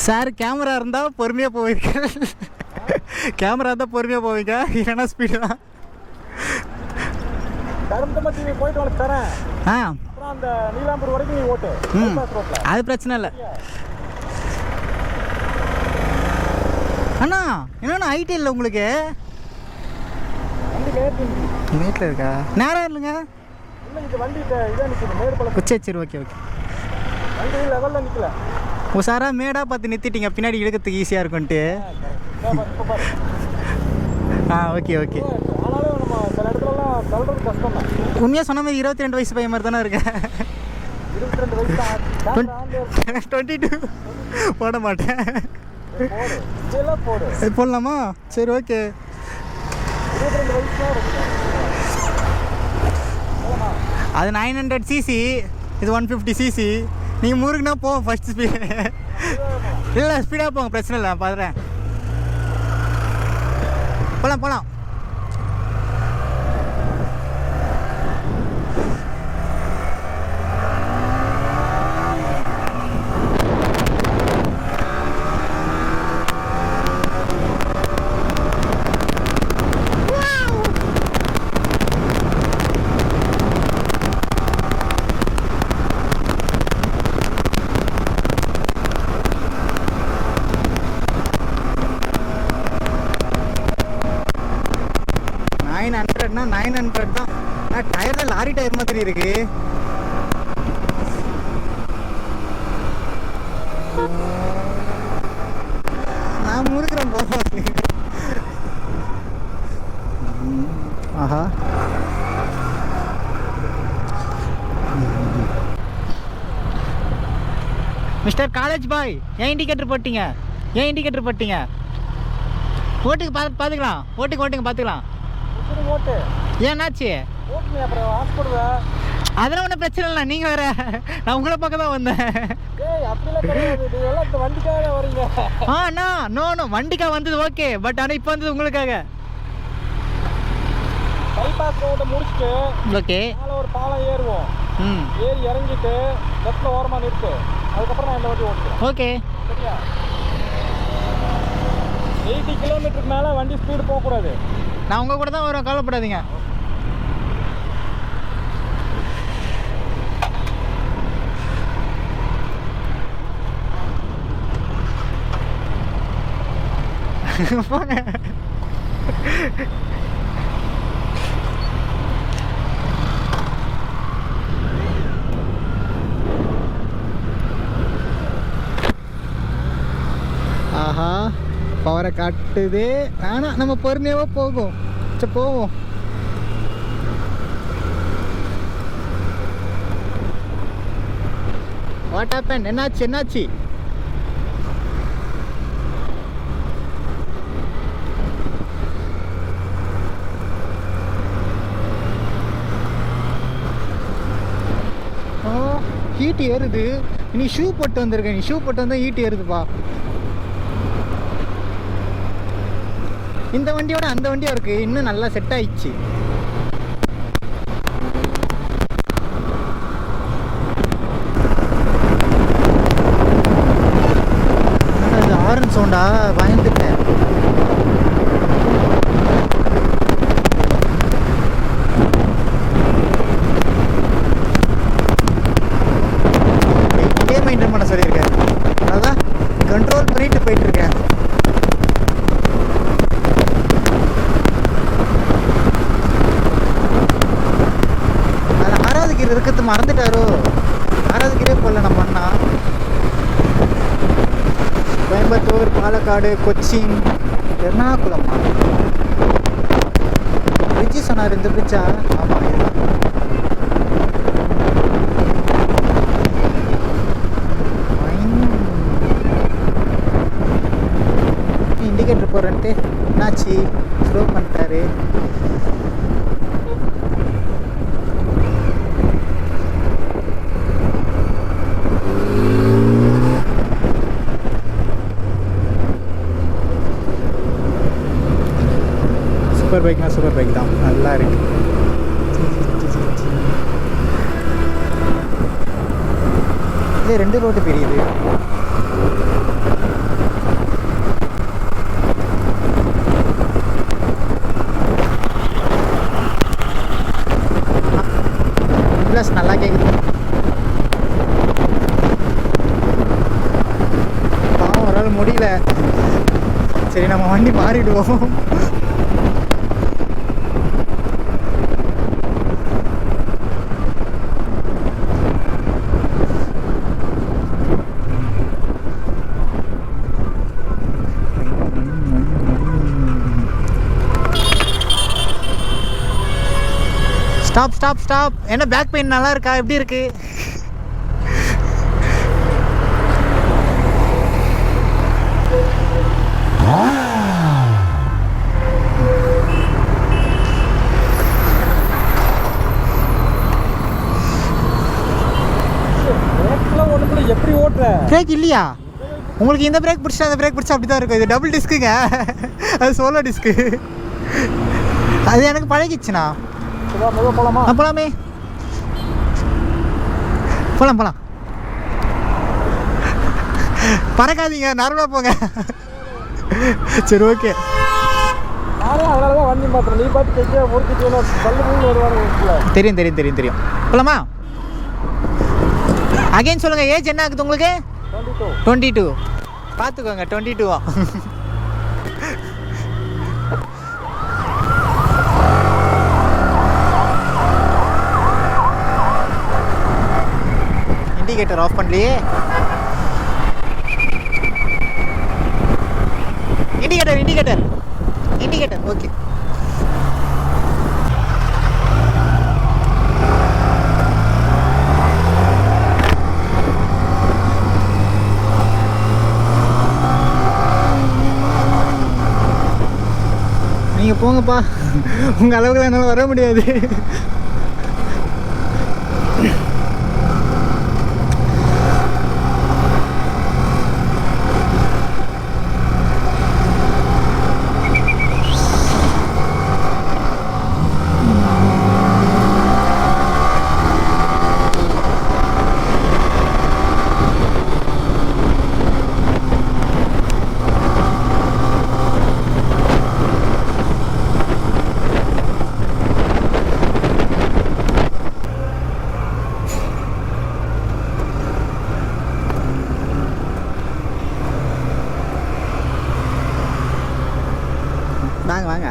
Sir camera இருந்தால் பொறுமையாக போவீங்க, கேமரா இருந்தால் பொறுமையாக போவீங்க, இல்லைன்னா ஸ்பீடு தான். போயிட்டு உனக்கு தரேன். ஆ அப்புறம் அந்த நீலாம்பூர் வரைக்கும் நீ ஓட்டு. அது பிரச்சனை இல்லை அண்ணா. என்னண்ணா ஐடி இல்லை உங்களுக்கு? வீட்டில் இருக்கா? நேரம் இல்லைங்க. வண்டி இதாக நிற்குது, மேடு பழக்கம். சரி ஓகே ஓகே. வண்டி லெவலில் நிற்கல. உசாரா மேடாக பார்த்து நிறுத்திட்டீங்க, பின்னாடி இழுக்கிறதுக்கு ஈஸியாக இருக்குன்ட்டு. ஆ ஓகே ஓகே. ஆனாலும் நம்ம சில இடத்துலலாம் சொல்கிறது கஷ்டம் தான். உண்மையாக சொன்ன மாதிரி 22 வயசு பையன் மாதிரி தானே இருக்கேன். 22 வயசு தான். 22 போட மாட்டேன். போடு போடலாமா? சரி ஓகே. 22 வயசு அது 900cc, இது 150cc. நீங்கள் முருகுனா போவோம் ஃபஸ்ட் ஸ்பீடு. இல்லை ஸ்பீடாக போங்க, பிரச்சனை இல்லை, நான் பார்க்குறேன். போகலாம் போகலாம். $900 900 தான். ஆனால் டயர் தான் லாரி டயர் மாதிரி இருக்கு. நான் முறுக்கிறேன் போதும். ஆஹா மிஸ்டர் காலேஜ் பாய், ஏன் இண்டிகேட்டர் போட்டீங்க? ஏன் இண்டிகேட்டர் போட்டீங்க? ஓட்டுக்கு பார்த்துக்கலாம், ஓட்டுங்க பார்த்துக்கலாம். ஓட்டு ஏன்னாச்சு? ஓட்டுமே அப்புறம் ஹாஸ்பிட்டல். அதெல்லாம் ஒன்றும் பிரச்சனை இல்லை, நீங்கள் வேற. நான் உங்களை பக்கம் தான் வந்தேன். அப்படிலாம் கிடையாது, நீங்களாம் இந்த வண்டிக்காக வரீங்க. அண்ணா நோ வண்டிக்காக வந்தது ஓகே, பட் ஆனால் இப்போ வந்தது உங்களுக்காக. பைபாஸ் ரோட்டை முடிச்சுட்டு ஓகே மேலே ஒரு பாலம் ஏறுவோம். ஏறி இறங்கிட்டு லெஃப்டில் ஓரமாக நிறுத்து. அதுக்கப்புறம் நான் இந்த வண்டி ஓட்டுறேன். ஓகே சரியா? 80 கிலோமீட்டருக்கு மேலே வண்டி ஸ்பீடு போகக்கூடாது. நான் உங்கள் கூட தான் வருவேன், கவலைப்படாதீங்க. போங்க. ஆஹா பவரை காட்டுது. ஆனால் நம்ம பொறுமையாக போகும். சரி போவோம். What happen? என்னாச்சு? ஹீட் ஏறுது. நீ ஷூ போட்டு வந்திருக்க, நீ ஷூ போட்டு வந்தால் ஹீட் ஏறுதுப்பா. இந்த வண்டியோட அந்த வண்டியா இருக்கு, இன்னும் நல்லா செட் ஆயிடுச்சு. ஹாரன் சவுண்டா, பயந்துட்டேன். இதே மெயின்டைன் பண்ண சொல்லியிருக்கேன், அதான் கண்ட்ரோல் பண்ணிட்டு போயிட்டு இருக்கேன். இருக்கிறது மறந்துட்டாரோ? 6வது கிரே போடல நம்ம அண்ணா. கோயம்புத்தூர், பாலக்காடு, கொச்சின், எர்ணாகுளம் பிரிட்ஜி சொன்னார். இந்த பிரிட்ஜா? ஆமாம் இதுதான். இண்டிகேட்டர் போடுறேன்ட்டு என்னாச்சு? ஸ்லோ பண்ணிட்டாரு. சூப்பர் பைக் தான், நல்லா இருக்கு. இது 2 ரோடு பெரியுது. முடியல. சரி நம்ம வண்டி மாறிடுவோம். Stop stop stop. என்ன பேக் பெயின் நல்லா இருக்கா? எப்படி இருக்கு? எப்படி ஓட்டுற? பிரேக் இல்லையா உங்களுக்கு? இந்த பிரேக் பிடிச்சா அந்த பிரேக் பிடிச்சா அப்படி தான் இருக்கும். இது டபுள் டிஸ்க்குங்க, அது சோலோ டிஸ்க்கு. அது எனக்கு பழகிடுச்சுண்ணா. போலாமா? போலாமே, போலாம் போலாம். பறக்காதீங்க, நார்மலாக போங்க. சரி ஓகே. நானே அதனாலதான் வண்டி மாத்திரம். நீ பார்த்து கையை முறுக்கிட்டு வருவாங்க. தெரியும் தெரியும் தெரியும் தெரியும். போலாமா? அகைன் சொல்லுங்கள். ஏஜ் என்ன ஆகுது உங்களுக்கு? 22. பார்த்துக்கோங்க, 22வா? இண்டிகேட்டர் ஆஃப் பண்ணலையே. Indicator indicator indicator okay. நீங்கள் போங்கப்பா, உங்கள் அளவுக்கு என்னால் வர முடியாது. வாங்க வாங்க.